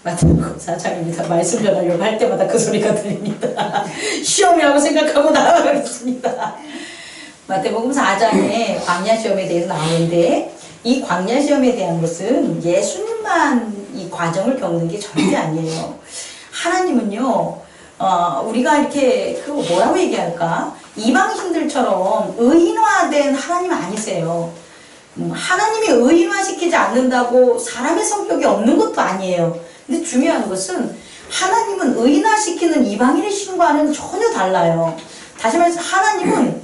마태복음 4장입니다. 말씀 전하려고 할 때마다 그 소리가 들립니다. 시험이라고 생각하고 나아가겠습니다. 마태복음 4장에 광야 시험에 대해서 나오는데, 이 광야 시험에 대한 것은 예수님만 이 과정을 겪는 게 절대 아니에요. 하나님은요, 우리가 이렇게 뭐라고 얘기할까? 이방신들처럼 의인화된 하나님 아니세요. 하나님이 의인화시키지 않는다고 사람의 성격이 없는 것도 아니에요. 근데 중요한 것은 하나님은 의인화시키는 이방인의 신과는 전혀 달라요. 다시 말해서 하나님은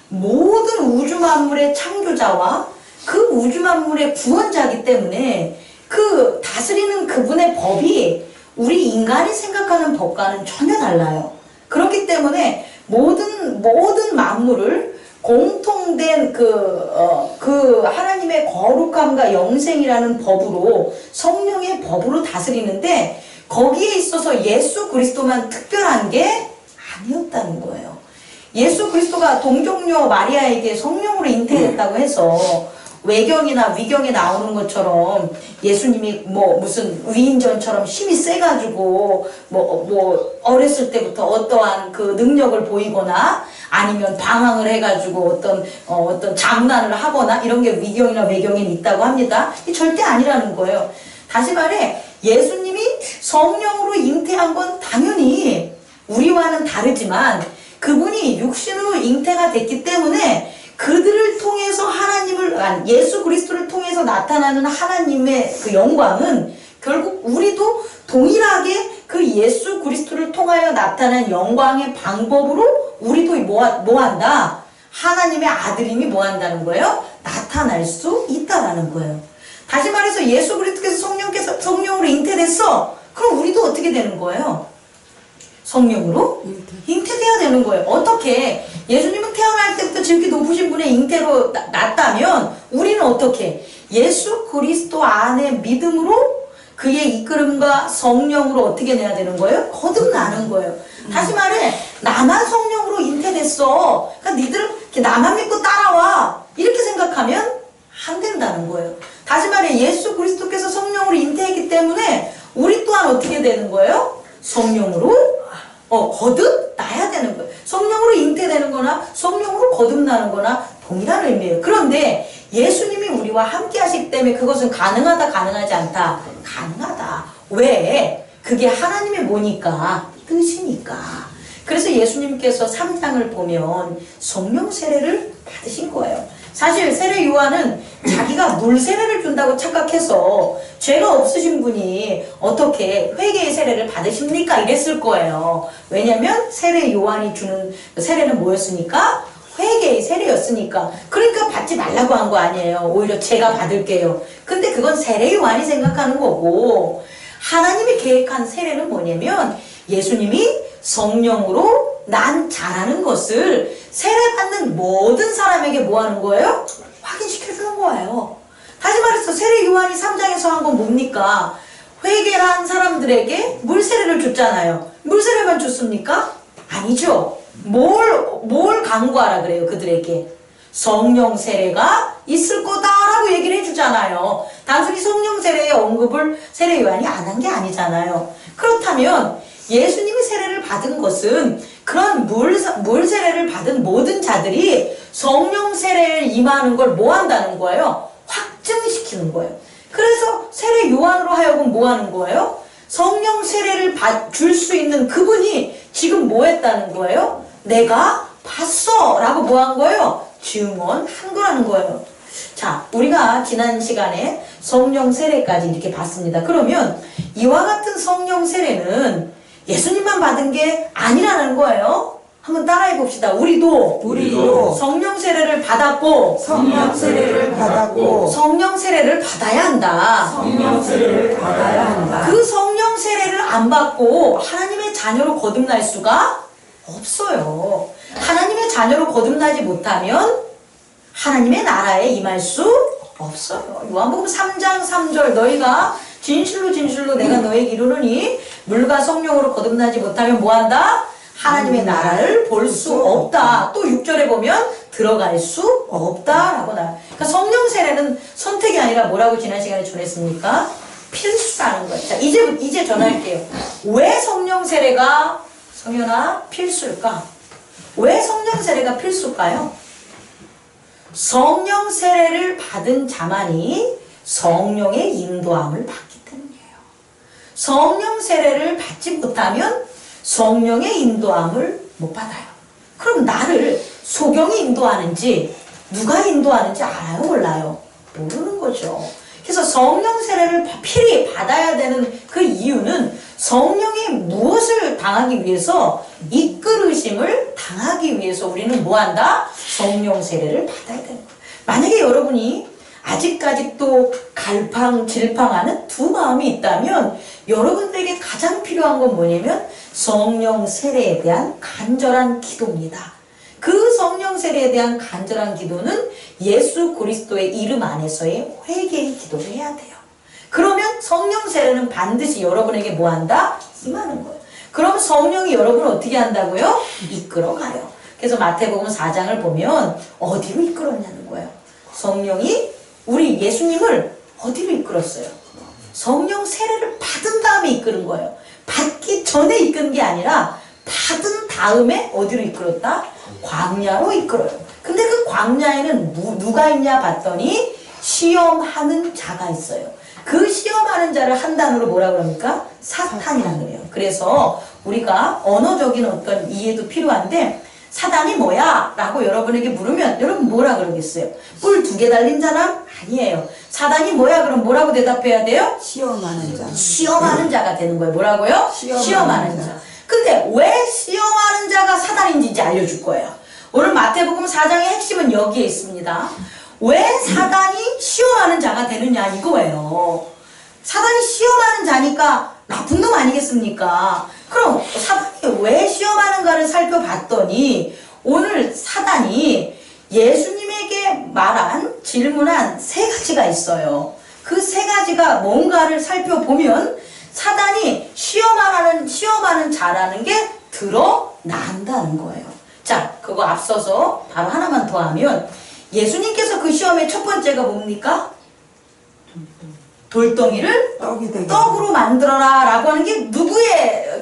모든 우주 만물의 창조자와 그 우주 만물의 구원자이기 때문에 그 다스리는 그분의 법이 우리 인간이 생각하는 법과는 전혀 달라요. 그렇기 때문에 모든 만물을 공통된 그 하나님의 거룩함과 영생이라는 법으로, 성령의 법으로 다스리는데, 거기에 있어서 예수 그리스도만 특별한 게 아니었다는 거예요. 예수 그리스도가 동정녀 마리아에게 성령으로 잉태했다고 해서 외경이나 위경에 나오는 것처럼 예수님이 무슨 위인전처럼 힘이 세가지고 어렸을 때부터 어떠한 그 능력을 보이거나 아니면 방황을 해가지고 어떤 장난을 하거나 이런 게 위경이나 외경에 있다고 합니다. 이게 절대 아니라는 거예요. 다시 말해, 예수님이 성령으로 잉태한 건 당연히 우리와는 다르지만 그분이 육신으로 잉태가 됐기 때문에 그들을 통해서 예수 그리스도를 통해서 나타나는 하나님의 그 영광은 결국 우리도 동일하게 그 예수 그리스도를 통하여 나타난 영광의 방법으로 우리도 뭐한다? 하나님의 아들임이 뭐한다는 거예요? 나타날 수 있다라는 거예요. 다시 말해서 예수 그리스도께서 성령으로 잉태됐어. 그럼 우리도 어떻게 되는 거예요? 성령으로 잉태돼야 되는 거예요. 어떻게? 예수님은 태어날 때부터 지극히 높으신 분의 잉태로 났다면 우리는 어떻게? 예수 그리스도 안에 믿음으로 그의 이끌음과 성령으로 어떻게 내야 되는 거예요? 거듭나는 거예요. 다시 말해, 나만 성령으로 잉태됐어. 그러니까 니들 나만 믿고 따라와. 이렇게 생각하면 안 된다는 거예요. 다시 말해, 예수 그리스도께서 성령으로 잉태했기 때문에 우리 또한 어떻게 되는 거예요? 성령으로 거듭나야 되는 거예요. 성령으로 잉태되는 거나 성령으로 거듭나는 거나 동일한 의미예요. 그런데 예수님이 우리와 함께 하시기 때문에 그것은 가능하다, 가능하지 않다? 가능하다. 왜? 그게 하나님의 뭐니까? 뜻이니까. 그래서 예수님께서 3장을 보면 성령 세례를 받으신 거예요. 사실 세례 요한은 자기가 물 세례를 준다고 착각해서 죄가 없으신 분이 어떻게 회개의 세례를 받으십니까? 이랬을 거예요. 왜냐면 세례 요한이 주는 세례는 뭐였으니까? 회개의 세례였으니까. 그러니까 받지 말라고 한 거 아니에요. 오히려 제가 받을게요. 근데 그건 세례 요한이 생각하는 거고, 하나님이 계획한 세례는 뭐냐면 예수님이 성령으로 난 자라는 것을 세례받는 모든 사람에게 뭐 하는 거예요? 확인시켜주는 거예요. 다시 말해서 세례 요한이 3장에서 한 건 뭡니까? 회개를 한 사람들에게 물세례를 줬잖아요. 물세례만 줬습니까? 아니죠. 뭘 강구하라 그래요, 그들에게? 성령 세례가 있을 거다라고 얘기를 해주잖아요. 단순히 성령 세례의 언급을 세례 요한이 안 한 게 아니잖아요. 그렇다면 예수님이 세례를 받은 것은 그런 물 세례를 받은 모든 자들이 성령 세례에 임하는 걸 뭐 한다는 거예요? 확증시키는 거예요. 그래서 세례 요한으로 하여금 뭐 하는 거예요? 성령 세례를 줄 수 있는 그분이 지금 뭐 했다는 거예요? 내가 봤어 라고 뭐 한 거예요? 증언한 거라는 거예요. 자, 우리가 지난 시간에 성령 세례까지 이렇게 봤습니다. 그러면 이와 같은 성령 세례는 예수님만 받은 게 아니라는 거예요. 한번 따라해 봅시다. 우리도 성령 세례를 받았고 성령 세례를 받아야 한다. 그 성령 세례를 안 받고 하나님의 자녀로 거듭날 수가 없어요. 하나님의 자녀로 거듭나지 못하면 하나님의 나라에 임할 수 없어요. 요한복음 3장 3절 너희가 진실로 내가 너에게 이르노니 물과 성령으로 거듭나지 못하면 뭐한다? 하나님의 나라를 볼 수 없다. 또 6절에 보면 들어갈 수 없다라고 나와요. 그러니까 성령 세례는 선택이 아니라 뭐라고 지난 시간에 전했습니까? 필수라는 거예요. 자, 이제 전할게요. 왜 성령 세례가 성현아 필수일까? 왜 성령 세례가 필수일까요? 성령 세례를 받은 자만이 성령의 인도함을 받기 때문이에요. 성령 세례를 받지 못하면 성령의 인도함을 못 받아요. 그럼 나를 소경이 인도하는지 누가 인도하는지 알아요? 몰라요? 모르는 거죠. 그래서 성령 세례를 필히 받아야 되는 그 이유는 성령이 무엇을 당하기 위해서 이끌으심을 당하기 위해서 우리는 뭐한다? 성령 세례를 받아야 되는 거예요. 만약에 여러분이 아직까지 또 갈팡질팡하는 두 마음이 있다면 여러분들에게 가장 필요한 건 뭐냐면 성령 세례에 대한 간절한 기도입니다. 그 성령 세례에 대한 간절한 기도는 예수 그리스도의 이름 안에서의 회개의 기도를 해야 돼요. 그러면 성령 세례는 반드시 여러분에게 뭐한다? 임하는 거예요. 그럼 성령이 여러분을 어떻게 한다고요? 이끌어가요. 그래서 마태복음 4장을 보면 어디로 이끌었냐는 거예요. 성령이 우리 예수님을 어디로 이끌었어요? 성령 세례를 받은 다음에 이끄는 거예요. 받기 전에 이끄는 게 아니라 받은 다음에 어디로 이끌었다? 광야로 이끌어요. 근데 그 광야에는 누가 있냐 봤더니 시험하는 자가 있어요. 그 시험하는 자를 한 단어로 뭐라 그럽니까? 사탄이라 그래요. 그래서 우리가 언어적인 어떤 이해도 필요한데 사단이 뭐야? 라고 여러분에게 물으면 여러분 뭐라 그러겠어요? 뿔 2개 달린 사람? 아니에요. 사단이 뭐야? 그럼 뭐라고 대답해야 돼요? 시험하는 자. 시험하는 자가 되는 거예요. 뭐라고요? 시험하는 자. 근데 왜 시험하는 자가 사단인지 이제 알려줄 거예요. 오늘 마태복음 4장의 핵심은 여기에 있습니다. 왜 사단이 시험하는 자가 되느냐 이거예요. 사단이 시험하는 자니까 나쁜 놈 아니겠습니까? 그럼 사단이 왜 시험하는가를 살펴봤더니 오늘 사단이 예수님에게 질문한 3가지가 있어요. 그 3가지가 뭔가를 살펴보면 사단이 시험하는 자라는 게 드러난다는 거예요. 자, 그거 앞서서 바로 하나만 더 하면 예수님께서 그 시험의 첫 번째가 뭡니까? 돌덩이를 떡으로 만들어라 라고 하는 게 누구의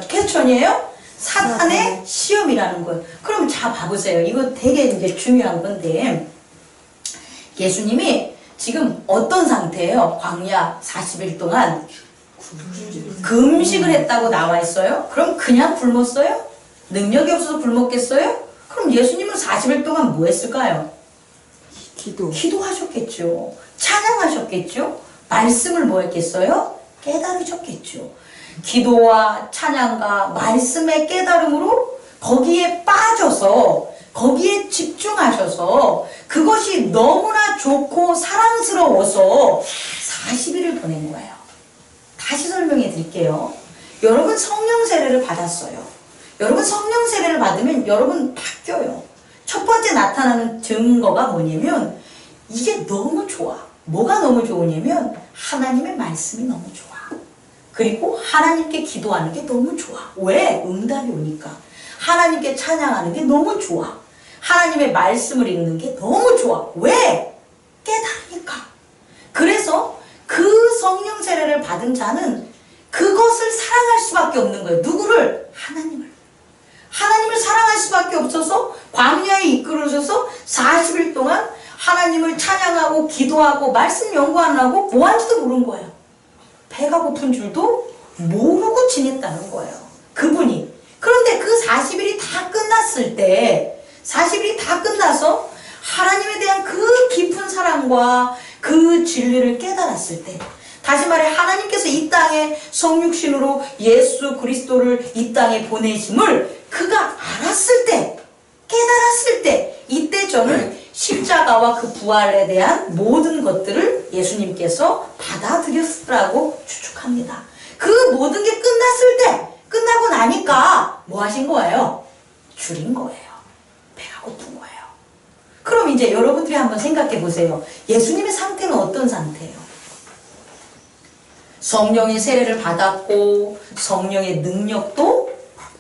퀘스천이에요? 사탄의 시험이라는 거예요. 그럼 자 봐보세요. 이거 되게 이제 중요한 건데 예수님이 지금 어떤 상태예요? 광야 40일 동안 금식을 했다고 나와 있어요. 그럼 그냥 굶었어요? 능력이 없어서 굶었겠어요? 그럼 예수님은 40일 동안 뭐 했을까요? 기도하셨겠죠. 찬양하셨겠죠. 말씀을 뭐 했겠어요? 깨달으셨겠죠. 기도와 찬양과 말씀의 깨달음으로 거기에 빠져서 거기에 집중하셔서 그것이 너무나 좋고 사랑스러워서 40일을 보낸 거예요. 다시 설명해 드릴게요. 여러분 성령 세례를 받았어요. 여러분 성령 세례를 받으면 여러분 바뀌어요. 첫 번째 나타나는 증거가 뭐냐면 이게 너무 좋아. 뭐가 너무 좋으냐면 하나님의 말씀이 너무 좋아. 그리고 하나님께 기도하는 게 너무 좋아. 왜? 응답이 오니까. 하나님께 찬양하는 게 너무 좋아. 하나님의 말씀을 읽는 게 너무 좋아. 왜? 깨달으니까. 그래서 그 성령 세례를 받은 자는 그것을 사랑할 수밖에 없는 거예요. 누구를? 하나님을. 하나님을 사랑할 수밖에 없어서 광야에 이끌어져서 40일 동안 하나님을 찬양하고 기도하고 말씀 연구하느라고 뭐 하는지도 모르는 거예요. 배가 고픈 줄도 모르고 지냈다는 거예요. 그분이. 그런데 그 40일이 다 끝났을 때 40일이 다 끝나서 하나님에 대한 그 깊은 사랑과 그 진리를 깨달았을 때 다시 말해 하나님께서 이 땅에 성육신으로 예수 그리스도를 이 땅에 보내심을 그가 알았을 때 깨달았을 때 이때 저는 십자가와 그 부활에 대한 모든 것들을 예수님께서 받아들였으라고 추측합니다. 그 모든 게 끝났을 때 끝나고 나니까 뭐 하신 거예요? 줄인 거예요. 배가 고픈 거예요. 그럼 이제 여러분들이 한번 생각해 보세요. 예수님의 상태는 어떤 상태예요? 성령의 세례를 받았고 성령의 능력도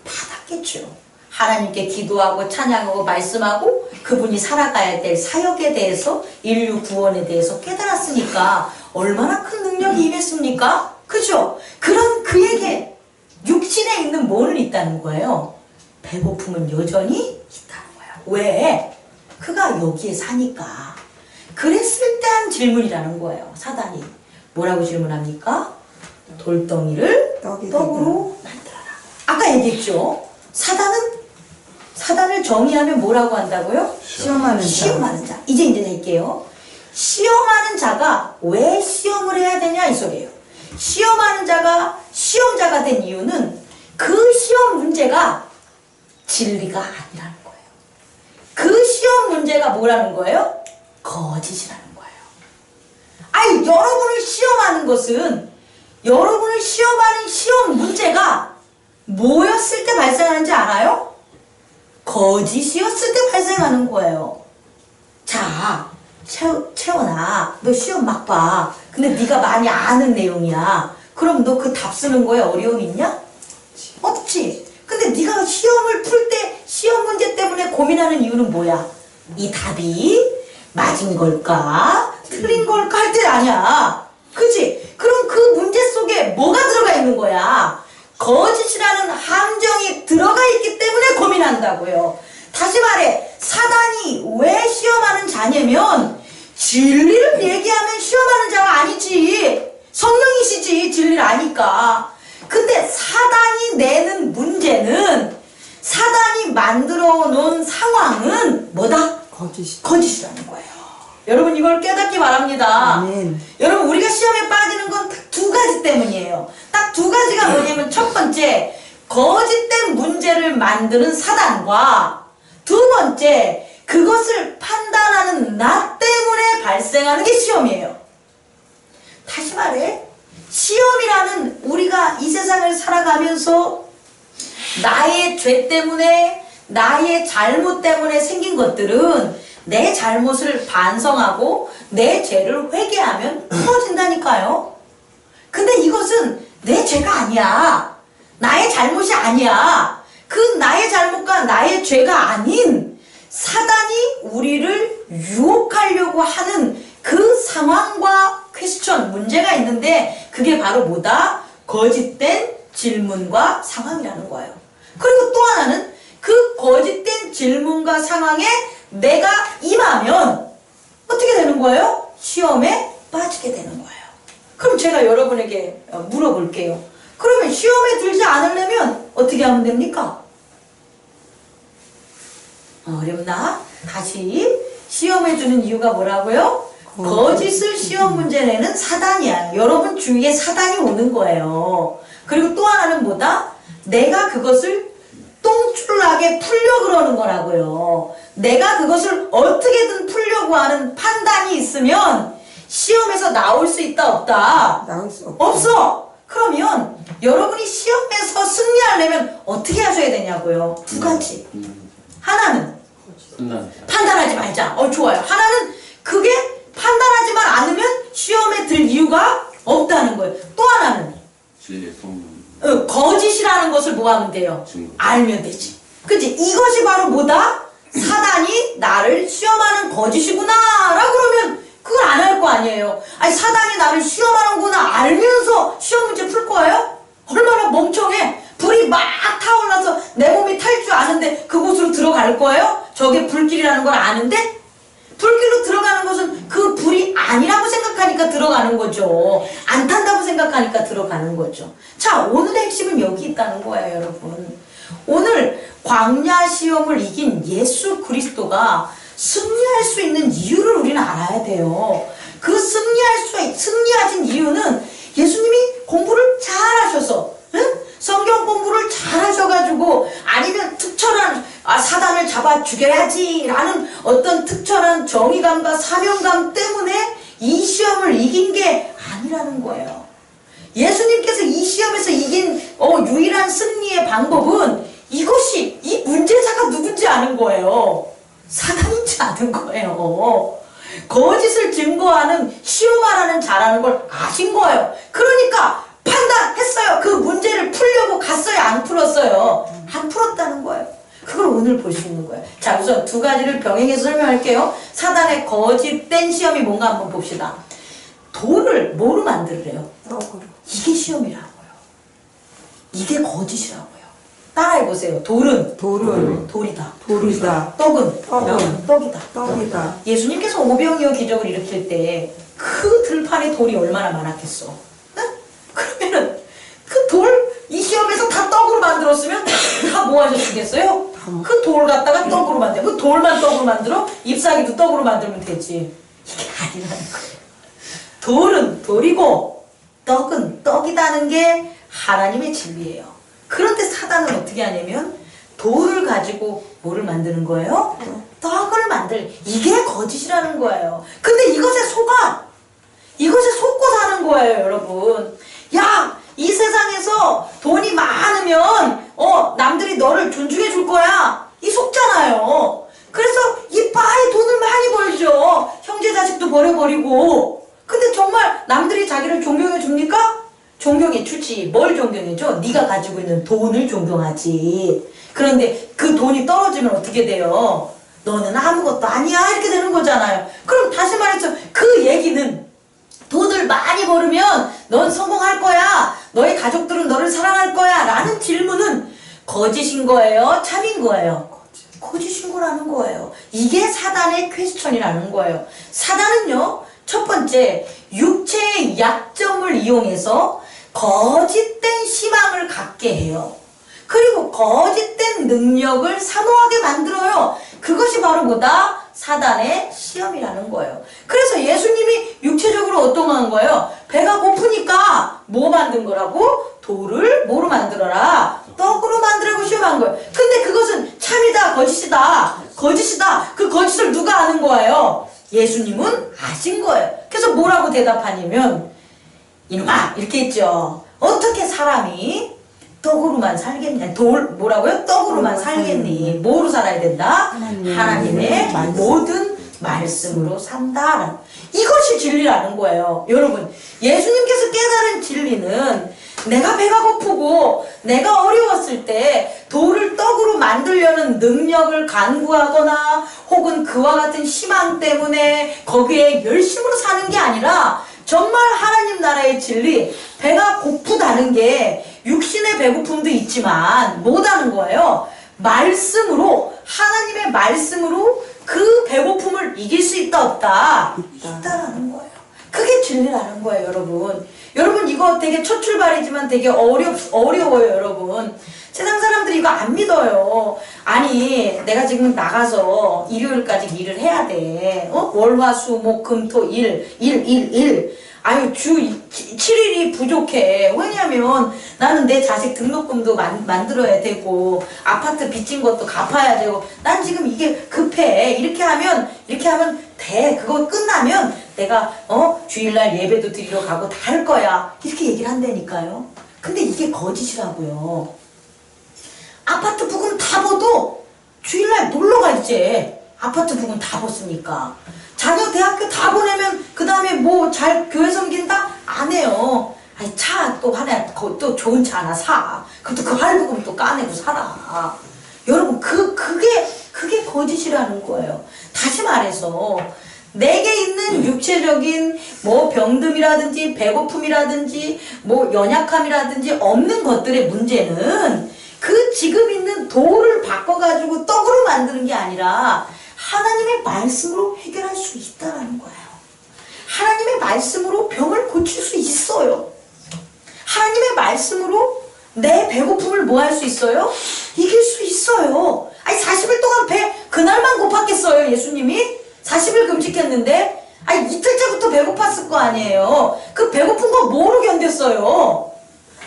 받았겠죠. 하나님께 기도하고 찬양하고 말씀하고 그분이 살아가야 될 사역에 대해서 인류 구원에 대해서 깨달았으니까 얼마나 큰 능력이 임했습니까? 그죠? 그런 그에게 육신에 있는 뭐는 있다는 거예요? 배고픔은 여전히 있다는 거예요. 왜? 그가 여기에 사니까. 그랬을 때 한 질문이라는 거예요. 사단이 뭐라고 질문합니까? 돌덩이를 떡으로 만들어라. 아까 얘기했죠. 사단을 정의하면 뭐라고 한다고요? 시험하는 자. 이제 낼게요. 시험하는 자가 왜 시험을 해야 되냐 이 소리예요. 시험하는 자가 시험자가 된 이유는 그 시험 문제가 진리가 아니라는 거예요. 그 시험 문제가 뭐라는 거예요? 거짓이라는 거예요. 아니, 여러분을 시험하는 것은 여러분을 시험하는 시험 문제가 뭐였을 때 발생하는지 알아요? 거짓이었을 때 발생하는 거예요. 자, 채원아, 너 시험 막 봐. 근데 네가 많이 아는 내용이야. 그럼 너 그 답 쓰는 거에 어려움 있냐? 없지. 근데 네가 시험을 풀 때 시험 문제 때문에 고민하는 이유는 뭐야? 이 답이 맞은 걸까? 틀린 걸까? 할 때 아니야. 그치? 그럼 그 문제 속에 뭐가 들어가 있는 거야? 거짓이라는 함정이 들어가 있기 때문에 고민한다고요. 다시 말해, 사단이 왜 시험하는 자냐면 진리를 얘기하면 시험하는 자가 아니지. 성령이시지, 진리를 아니까. 근데 사단이 내는 문제는, 사단이 만들어 놓은 상황은 뭐다? 거짓이라는 거예요. 여러분, 이걸 깨닫기 바랍니다. 아멘. 여러분, 우리가 시험에 빠지는 건 딱 두 가지 때문이에요. 딱 두 가지가 뭐냐면, 첫 번째, 거짓된 문제를 만드는 사단과 두 번째, 그것을 판단하는 나 때문에 발생하는 게 시험이에요. 다시 말해, 시험이라는 우리가 이 세상을 살아가면서 나의 죄 때문에, 나의 잘못 때문에 생긴 것들은 내 잘못을 반성하고 내 죄를 회개하면 풀어진다니까요. 근데 이것은 내 죄가 아니야. 나의 잘못이 아니야. 그 나의 잘못과 나의 죄가 아닌 사단이 우리를 유혹하려고 하는 그 상황과 퀘스천, 문제가 있는데 그게 바로 뭐다? 거짓된 질문과 상황이라는 거예요. 그리고 또 하나는 그 거짓된 질문과 상황에 내가 임하면 어떻게 되는 거예요? 시험에 빠지게 되는 거예요. 그럼 제가 여러분에게 물어볼게요. 그러면 시험에 들지 않으려면 어떻게 하면 됩니까? 어렵나? 다시 시험에 주는 이유가 뭐라고요? 거짓을 시험 문제 내는 사단이야. 여러분 주위에 사단이 오는 거예요. 그리고 또 하나는 뭐다? 내가 그것을 똥줄나게 풀려고 그러는 거라고요. 내가 그것을 어떻게든 풀려고 하는 판단이 있으면 시험에서 나올 수 있다 없다? 나올 수 없어. 그러면 여러분이 시험에서 승리하려면 어떻게 하셔야 되냐고요? 두 가지. 하나는 판단하지 말자. 좋아요. 하나는 그게 판단하지만 않으면 시험에 들 이유가 없다는 거예요. 또 하나는 진리의 성령. 거짓이라는 것을 뭐 하면 돼요? 알면 되지. 그치? 이것이 바로 뭐다? 사단이 나를 시험하는 거짓이구나 라고 그러면 그걸 안 할 거 아니에요. 아니, 사단이 나를 시험하는구나 알면서 시험 문제 풀 거예요? 얼마나 멍청해. 불이 막 타올라서 내 몸이 탈 줄 아는데 그곳으로 들어갈 거예요? 저게 불길이라는 걸 아는데? 불길로 들어가는 것은 그 불이 아니라고 생각하니까 들어가는 거죠. 안 탄다고 생각하니까 들어가는 거죠. 자, 오늘의 핵심은 여기 있다는 거예요, 여러분. 오늘 광야 시험을 이긴 예수 그리스도가 승리할 수 있는 이유를 우리는 알아야 돼요. 그 승리하신 이유는 예수님이 공부를 잘 하셔서, 성경 공부를 잘 하셔가지고, 아니면 특별한 사단을 잡아 죽여야지 라는 어떤 특별한 정의감과 사명감 때문에 이 시험을 이긴 게 아니라는 거예요. 예수님께서 이 시험에서 이긴 유일한 승리의 방법은 이것이, 이 문제자가 누군지 아는 거예요. 사단인지 아는 거예요. 거짓을 증거하는 시험하라는 자라는 걸 아신 거예요. 그러니까 판단했어요. 그 문제를 풀려고 갔어요? 안 풀었어요? 안 풀었다는 거예요. 그걸 오늘 볼 수 있는 거예요. 자, 우선 두 가지를 병행해서 설명할게요. 사단의 거짓된 시험이 뭔가 한번 봅시다. 돌을 뭐로 만들래요? 떡으로. 이게 시험이라고요. 이게 거짓이라고요. 따라해보세요. 돌은 돌이다. 돌이다. 떡은 떡은 떡이다. 떡이다. 예수님께서 오병이어 기적을 일으킬 때 그 들판에 돌이 얼마나 많았겠어. 네? 그러면은 그 돌, 이 시험에서 다 떡으로 만들었으면 다 뭐 하셨겠어요? 그 돌 갖다가 떡으로 만들어. 그 돌만 떡으로 만들어? 잎사귀도 떡으로 만들면 되지. 이게 아니라는 거예요. 돌은 돌이고 떡은 떡이다는 게 하나님의 진리예요. 그런데 사단은 어떻게 하냐면 돌을 가지고 뭐를 만드는 거예요? 떡을 이게 거짓이라는 거예요. 근데 이것에 속아. 이것에 속고 사는 거예요, 여러분. 야, 이 세상에서 돈이 많으면 남들이 너를 존중해 줄 거야. 이 속잖아요. 그래서 이빨에 돈을 많이 벌죠. 형제 자식도 버려버리고. 근데 정말 남들이 자기를 존경해 줍니까? 존경해 주지. 뭘 존경해 줘? 네가 가지고 있는 돈을 존경하지. 그런데 그 돈이 떨어지면 어떻게 돼요? 너는 아무것도 아니야 이렇게 되는 거잖아요. 그럼 다시 말해서 그 얘기는 돈을 많이 벌으면 넌 성공할 거야. 너의 가족들은 너를 사랑할 거야. 라는 질문은 거짓인 거예요? 참인 거예요? 거짓인 거라는 거예요. 이게 사단의 퀘스천이라는 거예요. 사단은요, 첫 번째, 육체의 약점을 이용해서 거짓된 희망을 갖게 해요. 그리고 거짓된 능력을 사모하게 만들어요. 그것이 바로 뭐다? 사단의 시험이라는 거예요. 그래서 예수님이 육체적으로 어떤 거예요? 배가 고프니까 뭐 만든 거라고? 돌을 뭐로 만들어라? 떡으로 만들라고 시험한 거예요. 근데 그것은 참이다, 거짓이다. 거짓이다. 그 거짓을 누가 아는 거예요? 예수님은 아신 거예요. 그래서 뭐라고 대답하냐면 이놈아 이렇게 했죠. 어떻게 사람이 떡으로만 살겠냐? 뭐라고요? 떡으로만 살겠니? 뭐로 살아야 된다? 하나님의 모든 말씀으로 산다. 이것이 진리라는 거예요. 여러분, 예수님께서 깨달은 진리는 내가 배가 고프고 내가 어려웠을 때 돌을 떡으로 만들려는 능력을 간구하거나 혹은 그와 같은 희망 때문에 거기에 열심으로 사는 게 아니라 정말 하나님 나라의 진리, 배가 고프다는 게 육신의 배고픔도 있지만 뭐다는 거예요? 말씀으로, 하나님의 말씀으로 그 배고픔을 이길 수 있다 없다? 있다라는 거예요. 그게 진리라는 거예요, 여러분. 여러분 이거 되게 첫 출발이지만 되게 어려워요, 여러분. 세상 사람들이 이거 안 믿어요. 아니 내가 지금 나가서 일요일까지 일을 해야 돼. 월, 화, 수, 목, 금, 토, 일. 아유 주 7일이 부족해. 왜냐면 나는 내 자식 등록금도 만들어야 되고 아파트 빚진 것도 갚아야 되고 난 지금 이게 급해. 이렇게 하면 돼. 그거 끝나면 내가 주일날 예배도 드리러 가고 다 할 거야. 이렇게 얘기를 한다니까요. 근데 이게 거짓이라고요. 아파트 부금 다 벌도 주일날 놀러가 이제. 아파트 부금 다 벌었으니까. 자녀 대학교 다 보내면 그 다음에 뭐 잘 교회 섬긴다? 안 해요. 아니 차 또 하나 또 좋은 차 하나 사. 그것도 그 할부금 또 까내고 살아. 여러분 그게 거짓이라는 거예요. 다시 말해서 내게 있는 육체적인 뭐 병듦이라든지 배고픔이라든지 뭐 연약함이라든지 없는 것들의 문제는 그 지금 있는 돌을 바꿔가지고 떡으로 만드는 게 아니라 하나님의 말씀으로 해결할 수 있다는 거예요. 하나님의 말씀으로 병을 고칠 수 있어요. 하나님의 말씀으로 내 배고픔을 뭐 할 수 있어요? 이길 수 있어요. 아니 40일 동안 그날만 고팠겠어요, 예수님이? 40일 금식했는데 아니 이틀째부터 배고팠을 거 아니에요. 그 배고픈 거 뭐로 견뎠어요?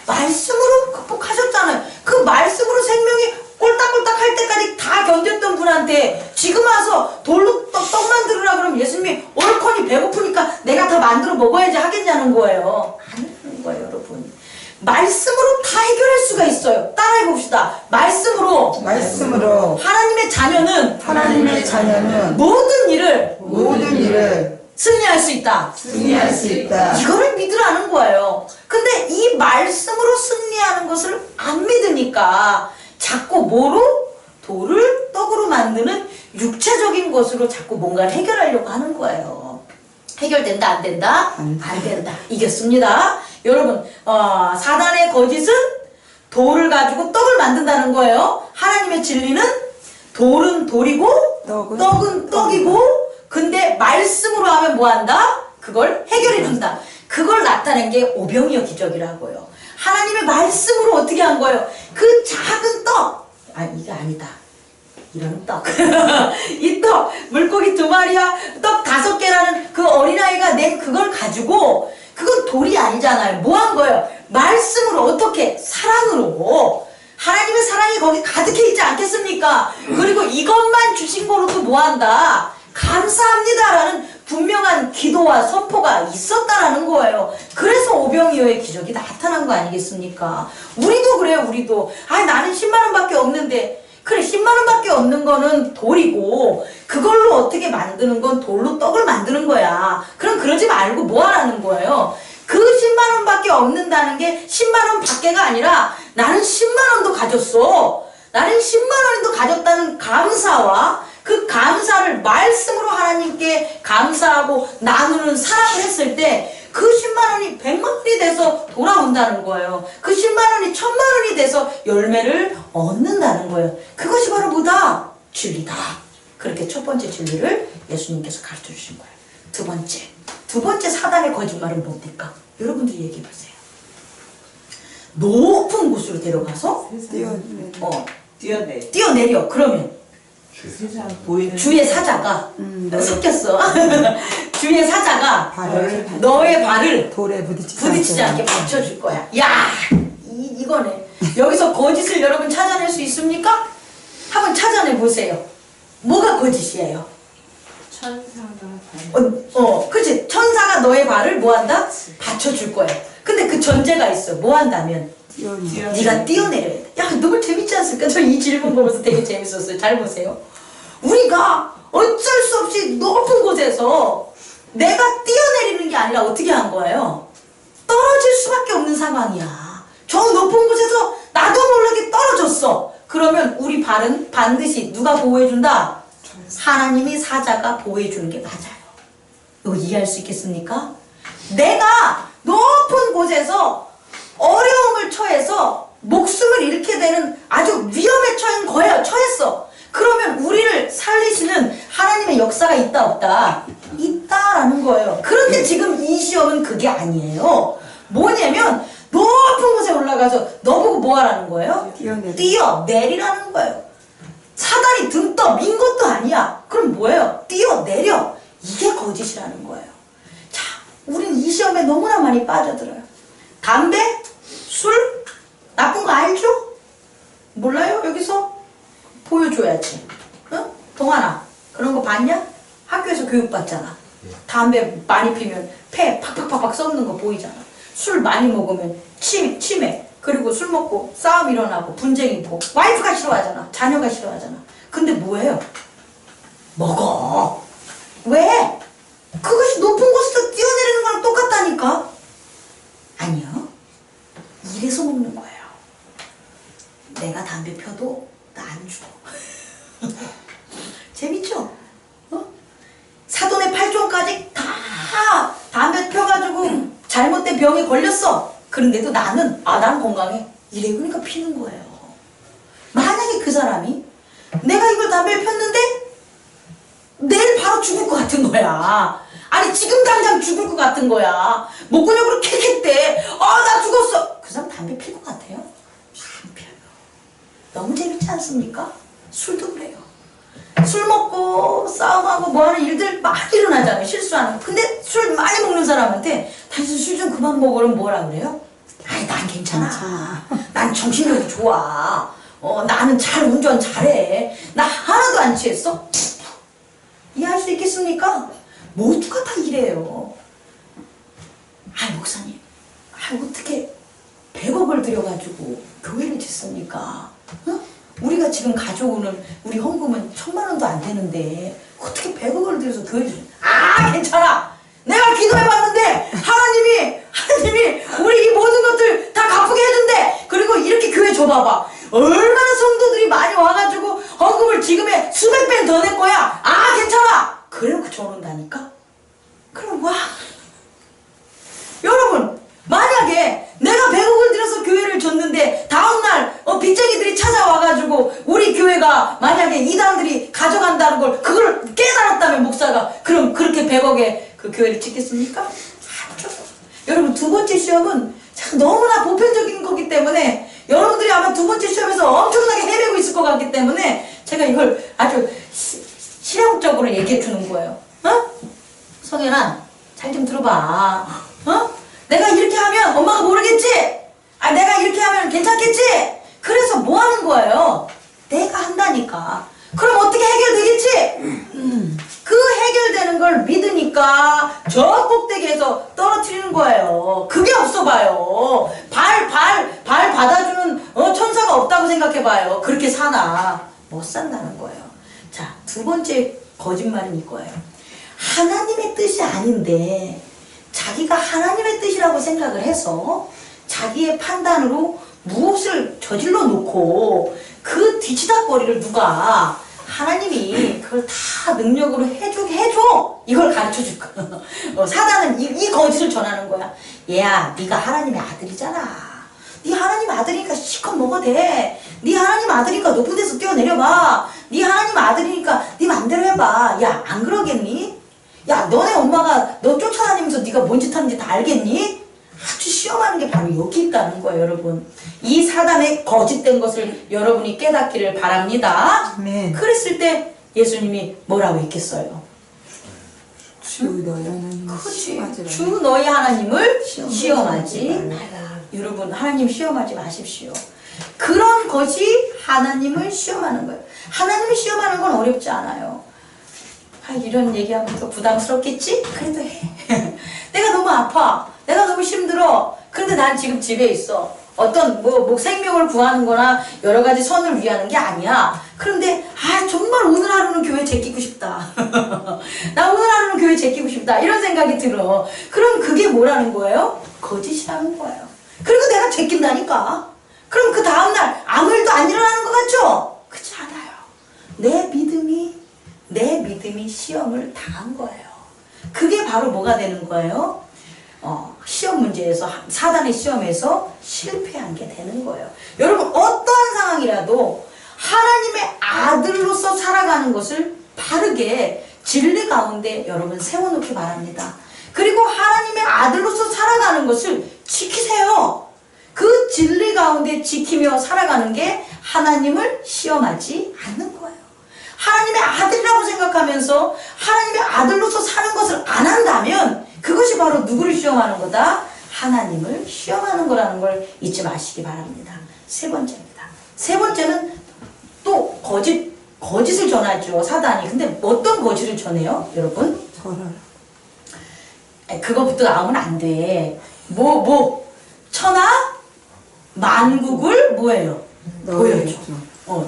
말씀으로 극복하셨잖아요. 그 말씀으로 생명이 꼴딱꼴딱 할 때까지 다 견뎠던 분한테 지금 와서 돌로 떡 만들으라 그러면 예수님이 얼커니 배고프니까 내가 다 만들어 먹어야지 하겠냐는 거예요. 아니라는 거예요, 여러분. 말씀으로 다 해결할 수가 있어요. 따라해봅시다. 말씀으로 하나님의 자녀는 모든 일을 승리할 수 있다. 이거를 믿으라는 거예요. 근데 이 말씀으로 승리하는 것을 안 믿으니까 자꾸 뭐로? 돌을 떡으로 만드는 육체적인 것으로 자꾸 뭔가를 해결하려고 하는 거예요. 해결된다 안 된다? 안 된다. 이겼습니다. 여러분 사단의 거짓은 돌을 가지고 떡을 만든다는 거예요. 하나님의 진리는 돌은 돌이고 떡은 떡이고 근데 말씀으로 하면 뭐한다? 그걸 해결해 준다. 그걸 나타낸 게 오병이어 기적이라고요. 하나님의 말씀으로 어떻게 한 거예요? 그 작은 떡 이게 아니다. 이런 떡. 이 떡, 물고기 2마리야, 떡 5개라는 그 어린아이가 낸 그걸 가지고, 그건 돌이 아니잖아요. 뭐 한 거예요? 말씀으로 어떻게? 사랑으로. 하나님의 사랑이 거기 가득해 있지 않겠습니까? 그리고 이것만 주신 거로도 뭐 한다? 감사합니다라는 분명한 기도와 선포가 있었다라는 거예요. 그래서 오병이어의 기적이 나타난 거 아니겠습니까? 우리도 그래요, 우리도. 나는 10만 원밖에 없는데, 그래 10만 원밖에 없는 거는 돌이고 그걸로 어떻게 만드는 건 돌로 떡을 만드는 거야. 그럼 그러지 말고 뭐 하라는 거예요? 그 10만 원밖에 없는다는 게 10만 원 밖에가 아니라 나는 10만 원도 가졌어. 나는 10만 원도 가졌다는 감사와 그 감사를 말씀으로 하나님께 감사하고 나누는 사랑을 했을 때 그 10만 원이 100만 원이 돼서 돌아온다는 거예요. 그 10만 원이 1000만 원이 돼서 열매를 얻는다는 거예요. 그것이 바로 뭐다? 진리다. 그렇게 첫 번째 진리를 예수님께서 가르쳐 주신 거예요. 두 번째 사단의 거짓말은 뭡니까? 여러분들이 얘기해 보세요. 높은 곳으로 데려가서 뛰어내려. 그러면 주의 사자가 섞였어. 주의 사자가 너의 발을 돌에 부딪히지 않게 받쳐줄 거야. 야, 이거네. 여기서 거짓을 여러분 찾아낼 수 있습니까? 한번 찾아내 보세요. 뭐가 거짓이에요? 천사가 그치. 천사가 너의 발을 뭐한다? 받쳐줄 거야. 근데 그 전제가 있어. 뭐 한다면? 네가 뛰어내려야 돼. 야, 너무 재밌지 않습니까? 저 이 질문 보면서 되게 재밌었어요. 잘 보세요. 우리가 어쩔 수 없이 높은 곳에서 내가 뛰어내리는 게 아니라 어떻게 한 거예요? 떨어질 수밖에 없는 상황이야. 저 높은 곳에서 나도 모르게 떨어졌어. 그러면 우리 발은 반드시 누가 보호해준다? 하나님이 사자가 보호해주는 게 맞아요. 이거 이해할 수 있겠습니까? 내가 높은 곳에서 어려움을 처해서 목숨을 잃게 되는 아주 위험에 처했어. 그러면 우리를 살리시는 하나님의 역사가 있다 없다? 있다라는 거예요. 그런데 지금 이 시험은 그게 아니에요. 뭐냐면 높은 곳에 올라가서 너보고 뭐 하라는 거예요? 뛰어내리라는 거예요. 사단이 등 떠 민 것도 아니야. 그럼 뭐예요? 뛰어내려. 이게 거짓이라는 거예요. 자, 우린 이 시험에 너무나 많이 빠져들어요. 담배? 술? 나쁜 거 알죠? 몰라요? 여기서? 보여줘야지. 응? 동환아, 그런 거 봤냐? 학교에서 교육받잖아. 담배 많이 피면 폐 팍팍팍팍 썩는 거 보이잖아. 술 많이 먹으면 치매. 그리고 술 먹고 싸움 일어나고 분쟁 있고 와이프가 싫어하잖아. 자녀가 싫어하잖아. 근데 뭐예요? 먹어. 왜? 그것이 높은 곳에서 뛰어내리는 거랑 똑같다니까? 아니요. 이래서 먹는 거예요. 내가 담배 펴도 나 안 죽어. 재밌죠? 사돈의 8종까지 다 담배 펴가지고 잘못된 병에 걸렸어. 그런데도 난 건강해. 이래 그러니까 피는 거예요. 만약에 그 사람이 내가 이걸 담배를 폈는데 내일 바로 죽을 것 같은 거야. 아니 지금 당장 죽을 것 같은 거야. 목구멍으로 킥킥대. 나 죽었어. 그 사람 담배 필 것 같아요? 안 피어요. 너무 재밌지 않습니까? 술도 그래요. 술 먹고 싸움하고 뭐하는 일들 많이 일어나잖아요. 실수하는. 근데 술 많이 먹는 사람한테 당신 술 좀 그만 먹으면 뭐라 그래요? 아니 난 괜찮아. 난 정신력이 좋아. 나는 잘 운전 잘해. 나 하나도 안 취했어? 이해할 수 있겠습니까? 모두가 다 이래요. 목사님, 어떻게 100억을 들여가지고 교회를 짓습니까? 우리가 지금 가져오는 우리 헌금은 1000만 원도 안 되는데 어떻게 100억을 들여서 교회를 짓? 괜찮아. 내가 기도해봤는데 하나님이 우리 이 모든 것들 다 갚게 해준대. 그리고 이렇게 교회 줘봐봐. 얼마나 성도들이 많이 와가지고 헌금을 지금의 수백 배는 더 낼 거야. 괜찮아. 그래놓고 줘놓는다니까? 그럼 뭐 교회를 찍겠습니까? 아니죠. 여러분 두 번째 시험은 참 너무나 보편적인 거기 때문에 여러분들이 아마 두 번째 시험에서 엄청나게 헤매고 있을 것 같기 때문에 제가 이걸 아주 실용적으로 얘기해 주는 거예요. 성현아, 잘 좀 들어봐. 내가 이렇게 하면 엄마가 모르겠지? 내가 이렇게 하면 괜찮겠지? 그래서 뭐 하는 거예요? 내가 한다니까. 그럼 어떻게 해결되겠지? 그 해결되는 걸 믿으니까 저 꼭대기에서 떨어뜨리는 거예요. 그게 없어 봐요. 발 받아주는 천사가 없다고 생각해 봐요. 그렇게 사나? 못 산다는 거예요. 자, 두 번째 거짓말은 이거예요. 하나님의 뜻이 아닌데 자기가 하나님의 뜻이라고 생각을 해서 자기의 판단으로 무엇을 저질러 놓고 그 뒤치다거리를 누가 하나님이 그걸 다 능력으로 해줘 이걸 가르쳐 줄 거야. 사단은 이 거짓을 전하는 거야. 얘야, 네가 하나님의 아들이잖아. 네 하나님 아들이니까 실컷 먹어도 돼. 네 하나님 아들이니까 높은 데서 뛰어내려봐. 네 하나님 아들이니까 네 맘대로 해봐. 야, 안 그러겠니? 야, 너네 엄마가 너 쫓아다니면서 네가 뭔 짓 하는지 다 알겠니? 아주 시험하는 게 바로 여기 있다는 거예요, 여러분. 이 사단의 거짓된 것을 여러분이 깨닫기를 바랍니다. 네. 그랬을 때 예수님이 뭐라고 했겠어요? 주 너희 하나님을 그렇지. 시험하지 말라. 주 너희 하나님을 시험하지 말라. 말라. 여러분, 하나님 시험하지 마십시오. 그런 것이 하나님을 시험하는 거예요. 하나님을 시험하는 건 어렵지 않아요. 이런 얘기하면 또 부담스럽겠지? 그래도 해. 내가 너무 아파. 내가 너무 힘들어. 그런데 난 지금 집에 있어. 어떤 뭐 생명을 구하는 거나 여러 가지 선을 위하는 게 아니야. 그런데 정말 오늘 하루는 교회 제끼고 싶다. 나 오늘 하루는 교회 제끼고 싶다. 이런 생각이 들어. 그럼 그게 뭐라는 거예요? 거짓이라는 거예요. 그리고 내가 제낀다니까. 그럼 그 다음날 아무 일도 안 일어나는 것 같죠? 그렇지 않아요. 내 믿음이 시험을 당한 거예요. 그게 바로 뭐가 되는 거예요? 시험 문제에서, 사단의 시험에서 실패한 게 되는 거예요. 여러분, 어떠한 상황이라도 하나님의 아들로서 살아가는 것을 바르게 진리 가운데 여러분 세워놓기 바랍니다. 그리고 하나님의 아들로서 살아가는 것을 지키세요. 그 진리 가운데 지키며 살아가는 게 하나님을 시험하지 않는 거예요. 하나님의 아들이라고 생각하면서 하나님의 아들로서 사는 것을 안 한다면 그것이 바로 누구를 시험하는 거다? 하나님을 시험하는 거라는 걸 잊지 마시기 바랍니다. 세 번째입니다. 세 번째는 또 거짓을 전하죠, 사단이. 근데 어떤 거짓을 전해요, 여러분? 절하라. 그거부터 나오면 안 돼. 천하 만국을 뭐예요? 보여줘.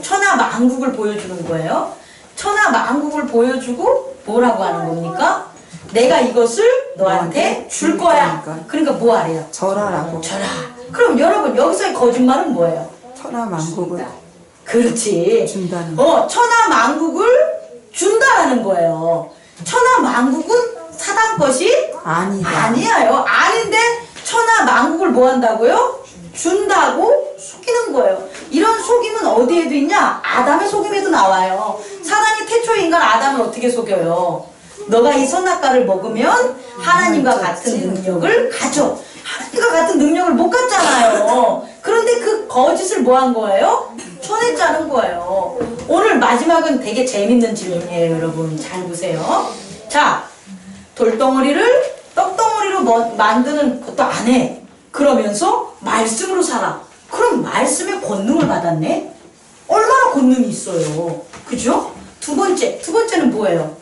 천하 만국을 보여주는 거예요. 천하 만국을 보여주고 뭐라고 하는 겁니까? 내가 이것을 너한테 줄 거야. 그러니까 뭐 하래요? 절하라고. 절하. 그럼 여러분, 여기서의 거짓말은 뭐예요? 천하 만국을 그렇지. 준다는 천하 만국을 준다라는 거예요. 천하 만국은 사단 것이 아니다. 아니에요. 아닌데 천하 만국을 뭐 한다고요? 준다고 속이는 거예요. 이런 속임은 어디에도 있냐? 아담의 속임에도 나와요. 사단이 태초의 인간 아담을 어떻게 속여요? 너가 이 선악과를 먹으면 하나님과 같은 능력을 가져. 하나님과 같은 능력을 못 갖잖아요. 그런데 그 거짓을 뭐 한 거예요? 쳐냈자는 거예요. 오늘 마지막은 되게 재밌는 질문이에요, 여러분. 잘 보세요. 자, 돌덩어리를 떡덩어리로 만드는 것도 안 해. 그러면서 말씀으로 살아. 그럼 말씀의 권능을 받았네? 얼마나 권능이 있어요. 그죠? 두 번째는 뭐예요?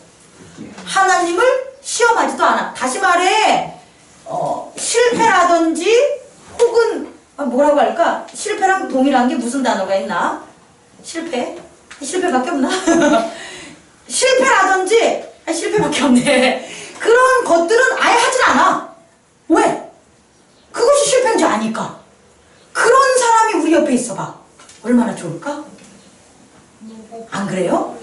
하나님을 시험하지도 않아. 다시 말해, 실패라든지 혹은 뭐라고 할까? 실패랑 동일한 게 무슨 단어가 있나? 실패밖에 없나? 실패라든지 실패밖에 없네. 그런 것들은 아예 하질 않아. 왜? 그것이 실패인지 아니까. 그런 사람이 우리 옆에 있어봐. 얼마나 좋을까? 안 그래요?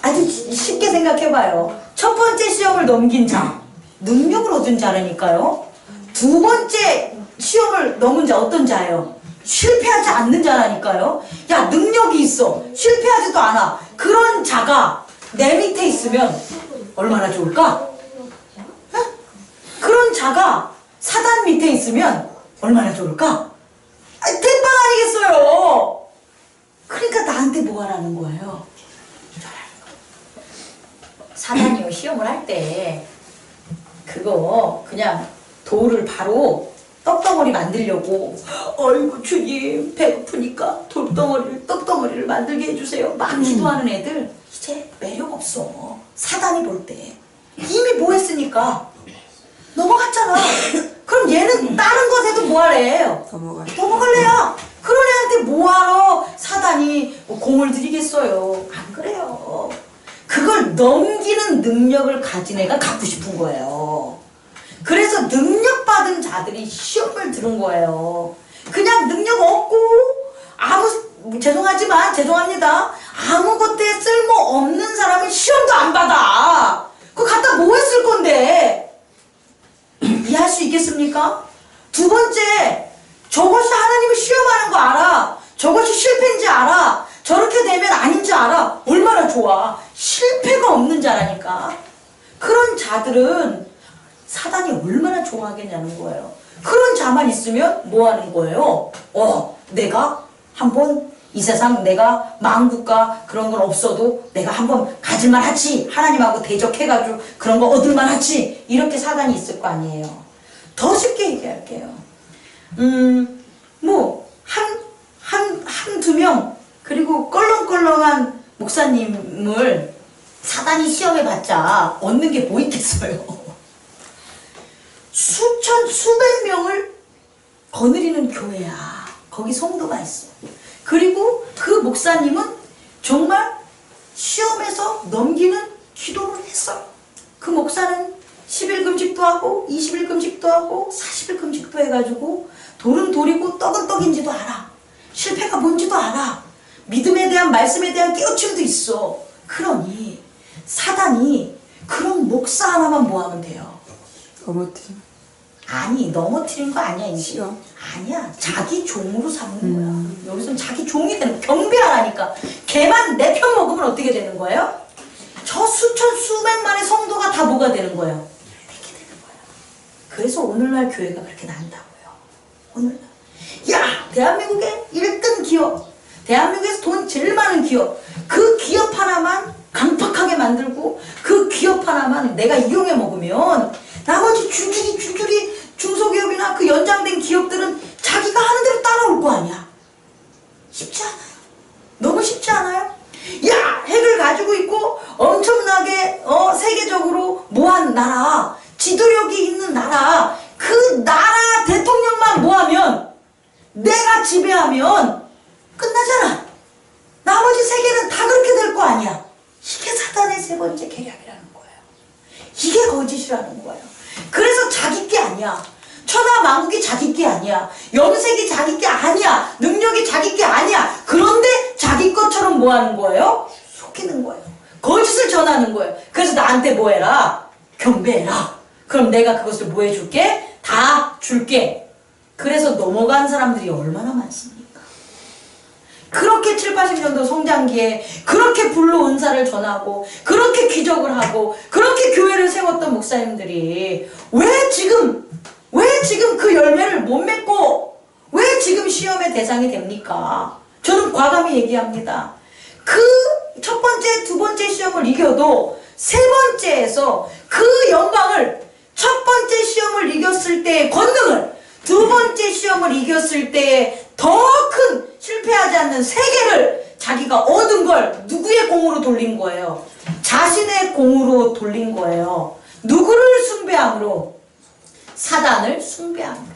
아주 쉽게 생각해봐요. 첫 번째 시험을 넘긴 자, 능력을 얻은 자라니까요. 두 번째 시험을 넘은 자, 어떤 자예요? 실패하지 않는 자라니까요. 야, 능력이 있어. 실패하지도 않아. 그런 자가 내 밑에 있으면 얼마나 좋을까? 자가 사단 밑에 있으면 얼마나 좋을까? 대빵 아니겠어요? 그러니까 나한테 뭐 하라는 거예요? 사단이요, 시험을 할 때 그거 그냥 돌을 바로 떡덩어리 만들려고 아이고 주님 배고프니까 떡덩어리를 만들게 해주세요 막 기도하는 애들 이제 매력 없어. 사단이 볼 때 이미 뭐 했으니까 넘어갔잖아. 그럼 얘는 다른 것에도 뭐 하래요? 넘어갈래야. 그런 애한테 뭐하러 사단이 공을 들이겠어요. 안 그래요. 그걸 넘기는 능력을 가진 애가 갖고 싶은 거예요. 그래서 능력받은 자들이 시험을 들은 거예요. 그냥 능력 없고 죄송합니다. 아무 것도에 쓸모없는 사람은 시험도 안 받아. 그거 갖다 뭐 했을 건데? 이해할 수 있겠습니까? 두 번째, 저것이 하나님을 시험하는 거 알아. 저것이 실패인지 알아. 저렇게 되면 아닌지 알아. 얼마나 좋아. 실패가 없는 자라니까. 그런 자들은 사단이 얼마나 좋아하겠냐는 거예요. 그런 자만 있으면 뭐 하는 거예요? 내가 한번 이 세상 내가 만국과 그런 건 없어도 내가 한번 가질만 하지. 하나님하고 대적해가지고 그런 거 얻을만 하지. 이렇게 사단이 있을 거 아니에요. 더 쉽게 얘기할게요. 한두 명, 그리고 껄렁껄렁한 목사님을 사단이 시험해봤자 얻는 게 뭐 있겠어요? 수백 명을 거느리는 교회야. 거기 성도가 있어. 그리고 그 목사님은 정말 시험에서 넘기는 기도를 했어요. 그 목사는 10일금식도 하고 20일금식도 하고 40일금식도 해가지고 돌은 돌이고 떡은 떡인지도 알아. 실패가 뭔지도 알아. 믿음에 대한 말씀에 대한 깨우침도 있어. 그러니 사단이 그런 목사 하나만 뭐하면 돼요? 넘어뜨림. 아니 넘어뜨린 거 아니야 이제. 싫어. 아니야. 자기 종으로 삼는 거야. 여기서는 자기 종이 되는 거야. 경배하라니까. 걔만 내 편 먹으면 어떻게 되는 거예요? 저 수백만의 성도가 다 뭐가 되는 거예요? 이렇게 되는 거야. 그래서 오늘날 교회가 그렇게 난다고요. 오늘날. 야, 대한민국의 1등 기업, 대한민국에서 돈 제일 많은 기업, 그 기업 하나만 강팍하게 만들고 그 기업 하나만 내가 이용해 먹으면 나머지 줄줄이 중소기업이나 그 연장된 기업들은 자기가 하는 대로 따라올 거 아니야. 쉽지 않아요. 너무 쉽지 않아요? 야, 핵을 가지고 있고 엄청나게 세계적으로 뭐한 나라, 지도력이 있는 나라, 그 나라 대통령만 뭐하면 내가 지배하면 끝나잖아. 나머지 세계는 다 그렇게 될 거 아니야. 이게 사단의 세 번째 계략이라는 거예요. 이게 거짓이라는 거예요. 그래서 자기 게 아니야. 천하 만국이 자기 게 아니야. 염색이 자기 게 아니야. 능력이 자기 게 아니야. 그런데 자기 것처럼 뭐 하는 거예요? 속이는 거예요. 거짓을 전하는 거예요. 그래서 나한테 뭐 해라? 경배해라. 그럼 내가 그것을 뭐 해줄게? 다 줄게. 그래서 넘어간 사람들이 얼마나 많습니까? 그렇게 7, 80년도 성장기에 그렇게 불로 은사를 전하고 그렇게 기적을 하고 그렇게 교회를 세웠던 목사님들이 왜 지금 그 열매를 못 맺고 왜 지금 시험의 대상이 됩니까? 저는 과감히 얘기합니다. 그 첫 번째, 두 번째 시험을 이겨도 세 번째에서 그 영광을 첫 번째 시험을 이겼을 때의 권능을 두 번째 시험을 이겼을 때의 더 큰 실패하지 않는 세계를 자기가 얻은 걸 누구의 공으로 돌린 거예요? 자신의 공으로 돌린 거예요. 누구를 숭배함으로? 사단을 숭배함으로.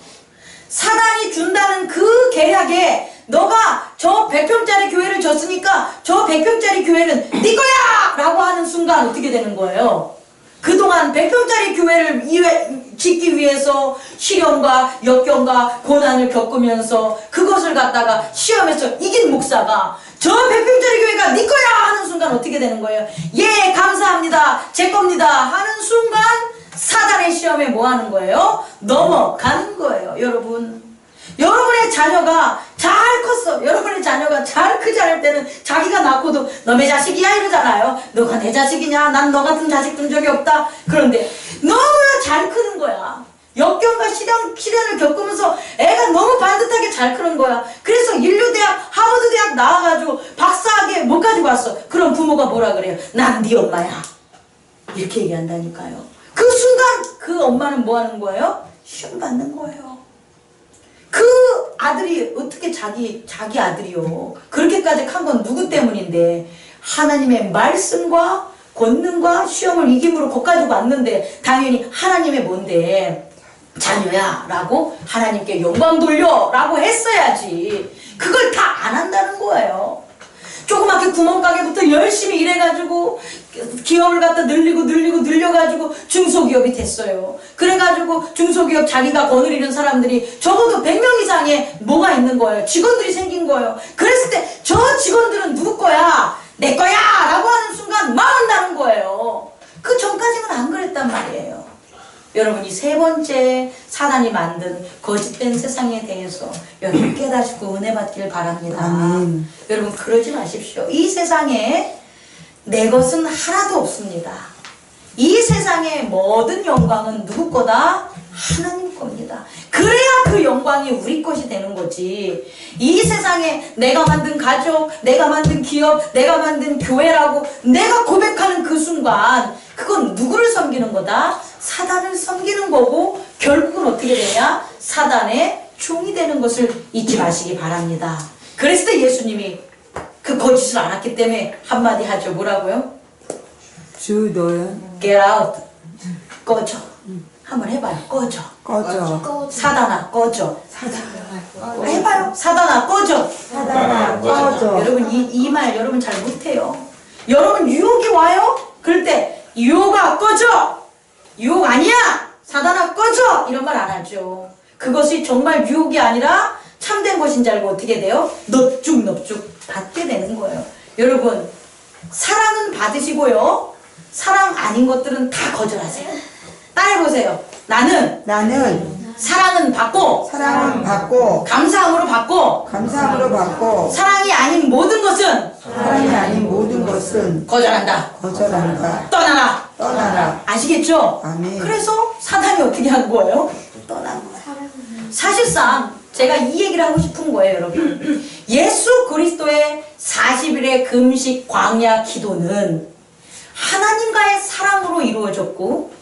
사단이 준다는 그 계략에 너가 저 100평짜리 교회를 졌으니까 저 100평짜리 교회는 네 거야! 라고 하는 순간 어떻게 되는 거예요? 그동안 100평짜리 교회를 짓기 위해서 시련과 역경과 고난을 겪으면서 그것을 갖다가 시험에서 이긴 목사가 저 100평짜리 교회가 네 거야! 하는 순간 어떻게 되는 거예요? 예, 감사합니다. 제 겁니다. 하는 순간 사단의 시험에 뭐 하는 거예요? 넘어가는 거예요. 여러분의 자녀가 잘 컸어. 여러분의 자녀가 잘 크지 않을 때는 자기가 낳고도 너네 자식이야 이러잖아요. 너가 내 자식이냐? 난 너 같은 자식 둔 적이 없다. 그런데 너무나 잘 크는 거야. 역경과 시련을 겪으면서 애가 너무 반듯하게 잘 크는 거야. 그래서 인류대학, 하버드대학 나와가지고 박사학위 못 가지고 왔어. 그럼 부모가 뭐라 그래요? 난 네 엄마야. 이렇게 얘기한다니까요. 그 순간 그 엄마는 뭐 하는 거예요? 시험 받는 거예요. 그 아들이 어떻게 자기 아들이요. 그렇게까지 한 건 누구 때문인데? 하나님의 말씀과 권능과 시험을 이김으로 곧 가지고 왔는데 당연히 하나님의 뭔데? 자녀야 라고 하나님께 영광 돌려 라고 했어야지. 그걸 다 안 한다는 거예요. 조그맣게 구멍가게부터 열심히 일해가지고 기업을 갖다 늘려가지고 중소기업이 됐어요. 그래가지고 중소기업 자기가 거느리는 사람들이 적어도 100명 이상의 뭐가 있는 거예요. 직원들이 생긴 거예요. 그랬을 때 저 직원들은 누구 거야? 내 거야! 라고 하는 순간 망한다는 거예요. 그 전까지는 안 그랬단 말이에요. 여러분, 이 세 번째 사단이 만든 거짓된 세상에 대해서 여러분 깨닫고 은혜 받길 바랍니다. 아멘. 여러분, 그러지 마십시오. 이 세상에 내 것은 하나도 없습니다. 이 세상의 모든 영광은 누구 거다? 하나님 겁니다. 그래야 그 영광이 우리 것이 되는 거지. 이 세상에 내가 만든 가족, 내가 만든 기업, 내가 만든 교회라고 내가 고백하는 그 순간 그건 누구를 섬기는 거다? 사단을 섬기는 거고 결국은 어떻게 되냐? 사단의 종이 되는 것을 잊지 마시기 바랍니다. 그랬을 때 예수님이 그 거짓을 안 했기 때문에 한마디 하죠. 뭐라고요? 주 너야. Get out. 꺼져. 한번 해봐요. 꺼져. 꺼져. 사단아 꺼져. 사단아. 해봐요. 사단아 꺼져. 사단아 꺼져. 여러분 이 말 여러분 잘 못해요. 여러분 유혹이 와요? 그럴 때 유혹아 꺼져. 유혹 아니야. 사단아 꺼져. 이런 말 안 하죠. 그것이 정말 유혹이 아니라 참된 것인지 알고 어떻게 돼요? 넙죽 받게 되는 거예요. 여러분 사랑은 받으시고요. 사랑 아닌 것들은 다 거절하세요. 따라해보세요. 나는 사랑은 받고 사랑은 받고 감사함으로 받고 감사함으로 받고 사랑이 아닌 모든 것은 사랑이 아닌 모든 것은 거절한다. 거절한다. 떠나라. 아시겠죠? 아멘. 그래서 사단이 어떻게 하는 거예요? 떠난 거예요. 사실상 제가 이 얘기를 하고 싶은 거예요, 여러분. 예수 그리스도의 40일의 금식 광야 기도는 하나님과의 사랑으로 이루어졌고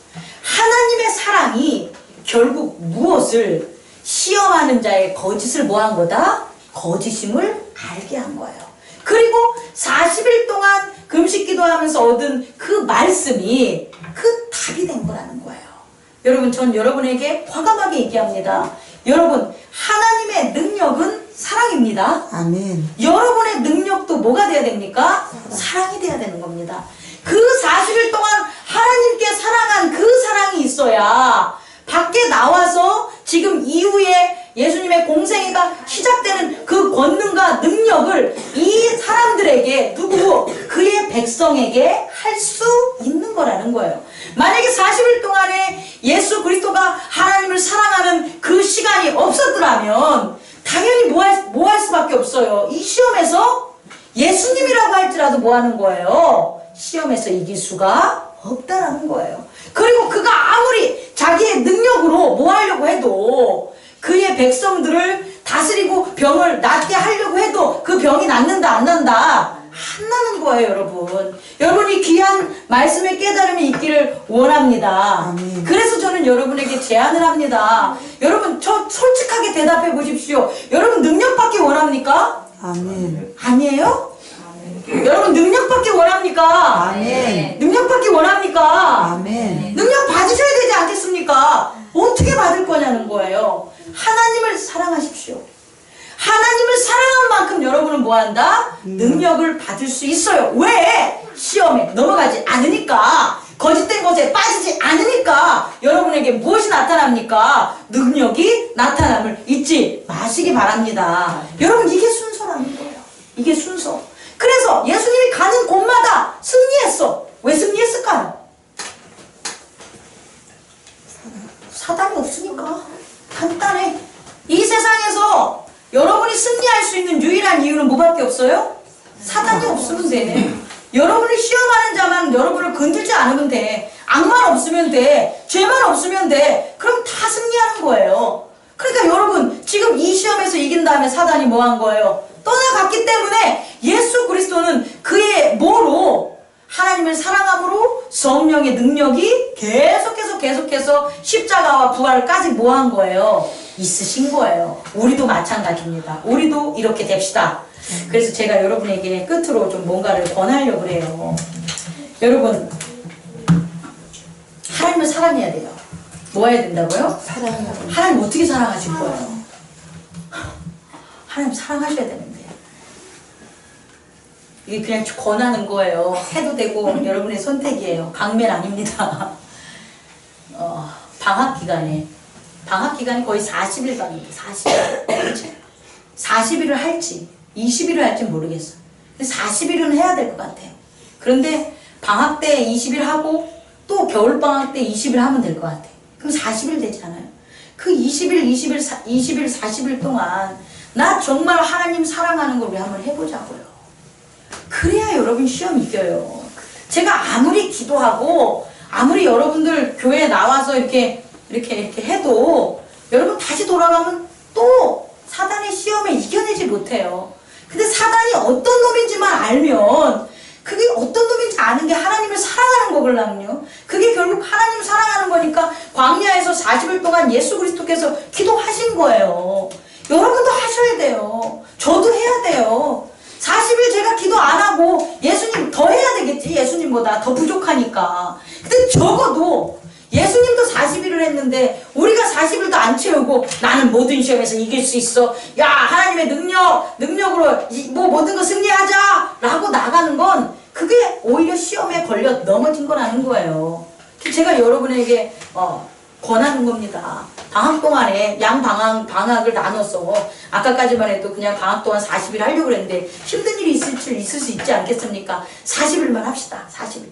하나님의 사랑이 결국 무엇을 시험하는 자의 거짓을 뭐한 거다? 거짓임을 알게 한 거예요. 그리고 40일 동안 금식 기도하면서 얻은 그 말씀이 그 답이 된 거라는 거예요. 여러분, 전 여러분에게 과감하게 얘기합니다. 여러분, 하나님의 능력은 사랑입니다. 아멘. 여러분의 능력도 뭐가 돼야 됩니까? 사랑이 돼야 되는 겁니다. 그 40일 동안 하나님께 사랑한 그 사랑이 있어야 밖에 나와서 지금 이후에 예수님의 공생애가 시작되는 그 권능과 능력을 이 사람들에게 그의 백성에게 할 수 있는 거라는 거예요. 만약에 40일 동안에 예수 그리스도가 하나님을 사랑하는 그 시간이 없었더라면 당연히 뭐 할 수밖에 없어요. 이 시험에서 예수님이라고 할지라도 뭐 하는 거예요? 시험에서 이길 수가 없다라는 거예요. 그리고 그가 아무리 자기의 능력으로 뭐 하려고 해도 그의 백성들을 다스리고 병을 낫게 하려고 해도 그 병이 낫는다 안 난다? 안 나는 거예요, 여러분. 여러분이 귀한 말씀의 깨달음이 있기를 원합니다. 아멘. 그래서 저는 여러분에게 제안을 합니다. 여러분, 저 솔직하게 대답해 보십시오. 여러분 능력받기 원합니까? 아멘. 아니에요? 여러분 능력받기 원합니까? 아멘. 능력받기 원합니까? 아멘. 능력 받으셔야 되지 않겠습니까? 어떻게 받을 거냐는 거예요. 하나님을 사랑하십시오. 하나님을 사랑한 만큼 여러분은 뭐한다? 능력을 받을 수 있어요. 왜? 시험에 넘어가지 않으니까, 거짓된 것에 빠지지 않으니까 여러분에게 무엇이 나타납니까? 능력이 나타남을 잊지 마시기 바랍니다. 여러분, 이게 순서라는 거예요. 이게 순서. 그래서 예수님이 가는 곳마다 승리했어. 왜 승리했을까요? 사단이 없으니까. 간단해. 이 세상에서 여러분이 승리할 수 있는 유일한 이유는 뭐밖에 없어요? 사단이 없으면 돼. 여러분을 시험하는 자만 여러분을 건들지 않으면 돼. 악만 없으면 돼. 죄만 없으면 돼. 그럼 다 승리하는 거예요. 그러니까 여러분 지금 이 시험에서 이긴 다음에 사단이 뭐 한 거예요? 떠나갔기 때문에 예수 그리스도는 그의 뭐로? 하나님을 사랑함으로 성령의 능력이 계속해서 십자가와 부활까지 뭐 한 거예요? 있으신 거예요. 우리도 마찬가지입니다. 우리도 이렇게 됩시다. 그래서 제가 여러분에게 끝으로 좀 뭔가를 권하려고 그래요. 여러분 하나님을 사랑해야 돼요. 뭐 해야 된다고요? 사랑하고 하나님 어떻게 사랑하실 거예요? 하나님 사랑하셔야 되는데 이게 그냥 권하는 거예요. 해도 되고 여러분의 선택이에요. 강매는 아닙니다. 방학 기간이 거의 40일간입니다. 40일. 40일을 할지 20일을 할지 모르겠어. 근데 40일은 해야 될 것 같아요. 그런데 방학 때 20일 하고 또 겨울방학 때 20일 하면 될 것 같아요. 그럼 40일 되잖아요. 그 20일, 40일 동안 나 정말 하나님 사랑하는 걸 우리 한번 해보자고요. 그래야 여러분 시험 이겨요. 제가 아무리 기도하고 아무리 여러분들 교회에 나와서 이렇게 해도 여러분 다시 돌아가면 또 사단의 시험에 이겨내지 못해요. 근데 사단이 어떤 놈인지만 알면 그게 어떤 놈인지 아는 게 하나님을 사랑하는 거거든요. 그게 결국 하나님을 사랑하는 거니까 광야에서 40일 동안 예수 그리스도께서 기도하신 거예요. 여러분도 하셔야 돼요. 저도 해야 돼요. 40일 제가 기도 안 하고 예수님 더 해야 되겠지. 예수님보다 더 부족하니까. 근데 적어도 예수님도 40일을 했는데 우리가 40일도 안 채우고 나는 모든 시험에서 이길 수 있어. 야 하나님의 능력으로 뭐 모든 거 승리하자 라고 나가는 건 그게 오히려 시험에 걸려 넘어진 거라는 거예요. 제가 여러분에게 권하는 겁니다. 방학 동안에 방학을 나눠서 아까까지만 해도 그냥 방학 동안 40일 하려고 그랬는데 힘든 일이 있을 수 있지 않겠습니까? 40일만 합시다. 40일.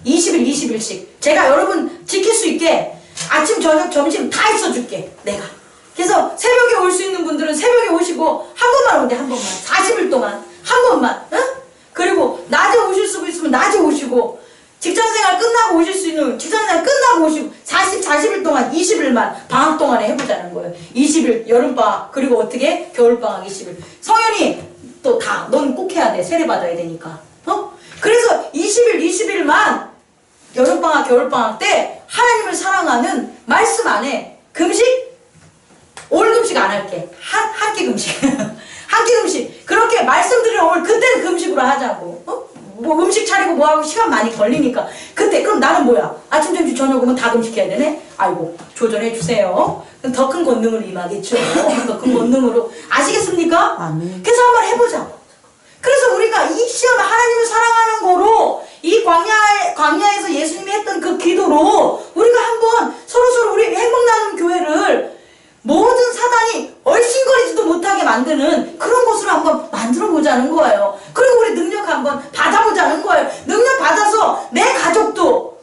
20일, 20일씩. 제가 여러분 지킬 수 있게 아침, 저녁, 점심 다 있어줄게. 내가. 그래서 새벽에 올 수 있는 분들은 새벽에 오시고 한 번만 오는데 한 번만. 40일 동안 한 번만. 응? 그리고 낮에 오실 수 있으면 낮에 오시고 직장생활 끝나고 오실 수 있는 직장생활 끝나고 오시고 40일 동안 20일만 방학 동안에 해보자는 거예요. 20일 여름방학 그리고 어떻게? 겨울방학 20일. 성현이 또 다 넌 꼭 해야 돼. 세례 받아야 되니까. 그래서 20일만 여름방학 겨울방학 때 하나님을 사랑하는 말씀 안에 금식 올 금식 안 할게. 한 끼 금식. 한 끼 금식. 그렇게 말씀드리는 오늘 그때는 금식으로 하자고. 뭐 음식 차리고 뭐하고 시간 많이 걸리니까 그때 그럼 나는 뭐야? 아침 점심 저녁 오면 다 금식해야 되네? 아이고 조절해 주세요. 더 큰 권능으로 임하겠죠. 더 큰 권능으로 아시겠습니까? 아멘. 그래서 한번 해보자고. 그래서 우리가 이 시험 하나님을 사랑하는 거로 이 광야에서 예수님이 했던 그 기도로 우리가 한번 서로 우리 행복 나눔 교회를 모든 사단이 얼씬거리지도 못하게 만드는 그런 곳으로 한번 만들어 보자는 거예요. 그리고 우리 능력 한번 받아보자는 거예요. 능력 받아서 내 가족도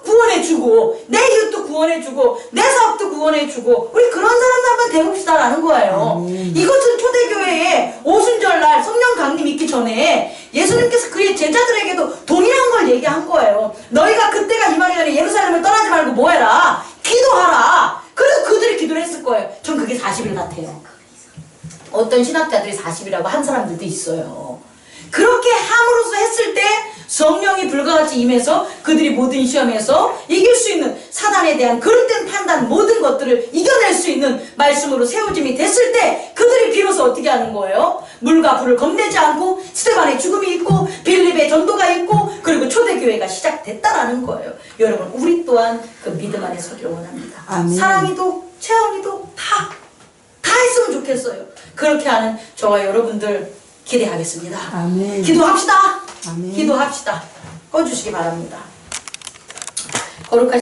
구원해주고 내 이웃도 구원해주고 내 사업도 구원해주고 우리 그런 사람들 한번 되봅시다라는 거예요. 이것은 초대교회에 오순절날 성령 강림 있기 전에 예수님께서 그의 제자들에게도 동일한 걸 얘기한 거예요. 너희가 그때가 임하기 전에 예루살렘을 떠나지 말고 뭐해라? 기도하라. 그래서 그들이 기도를 했을 거예요. 전 그게 40일 같아요. 어떤 신학자들이 40이라고 한 사람들도 있어요. 그렇게 함으로써 했을 때 성령이 불같이 임해서 그들이 모든 시험에서 이길 수 있는 사단에 대한 그릇된 판단 모든 것들을 이겨낼 수 있는 말씀으로 세워짐이 됐을 때 그들이 비로소 어떻게 하는 거예요? 물과 불을 겁내지 않고 스데반의 죽음이 있고 빌립의 전도가 있고 그리고 초대교회가 시작됐다라는 거예요. 여러분 우리 또한 그 믿음 안에 서기를 원합니다. 아멘. 사랑이도 채원이도 다 했으면 좋겠어요. 그렇게 하는 저와 여러분들 기대하겠습니다. 아멘. 기도합시다. 아멘. 기도합시다. 꺼주시기 바랍니다. 거룩하신